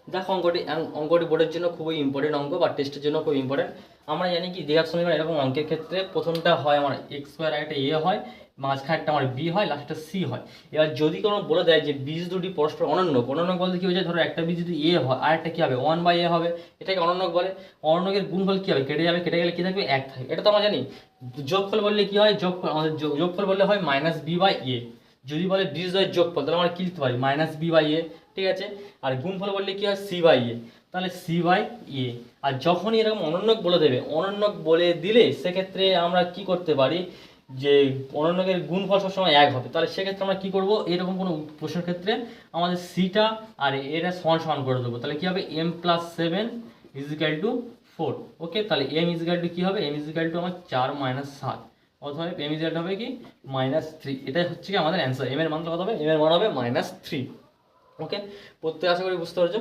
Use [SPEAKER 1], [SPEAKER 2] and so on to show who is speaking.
[SPEAKER 1] দেখো অঙ্কটি বোর্ডের জন্য খুবই ইম্পর্টেন্ট অঙ্ক বা টেস্টের জন্য খুব ইম্পর্টেন্ট। আমরা জানি কি দ্বিঘাত সমীকরণ এরকম অঙ্কের ক্ষেত্রে প্রথমটা হয় আমার এক্স স্কোয়ার, একটা এ হয়, মাঝখানে একটা আমার বি হয়, লাস্টটা সি হয়। এবার যদি কোনো বলে দেয় যে বীজ দুটি পরস্পর অনন্যক, অনন্যক বলতে কি হয়ে যায়, ধরো একটা বীজ যদি এ হয় আর একটা কি হবে 1/a হবে, এটাকে অনন্যক বলে। অনন্যকের গুণফল কি হবে, কেটে যাবে, কেটে গেলে কি থাকবে, এক থাকবে, এটা তো আমরা জানি। যোগফল বললে কি হয়, যোগফল আমাদের যোগফল বললে হয় -b/a। যদি বলে বীজদ্বয়ের যোগফল তাহলে আমরা কি লিখতে পারি, -b/a, ঠিক আছে। আর গুণফল বললে কি হয় c/a, তাহলে c/a। আর যখনই এরকম অনন্যক বলে দেবে, অনন্যক বলে দিলে সেক্ষেত্রে আমরা কি করতে পারি, যে অনন্যকের গুণফল সবসময় এক হবে, তাহলে সেক্ষেত্রে আমরা কি করব, এরকম কোনো প্রশ্নের ক্ষেত্রে আমাদের সিটা আর এটা সমান সমান করে দেবো, তাহলে কি হবে m+7 = 4। ওকে, তাহলে m কি হবে, m আমার 4 - 7, অথবা m হবে কি -3। এটাই হচ্ছে কি আমাদের অ্যান্সার। m এর মান কত হবে, m এর মান হবে -3। ওকে, প্রত্যেক আশা করি বুঝতে পারছো।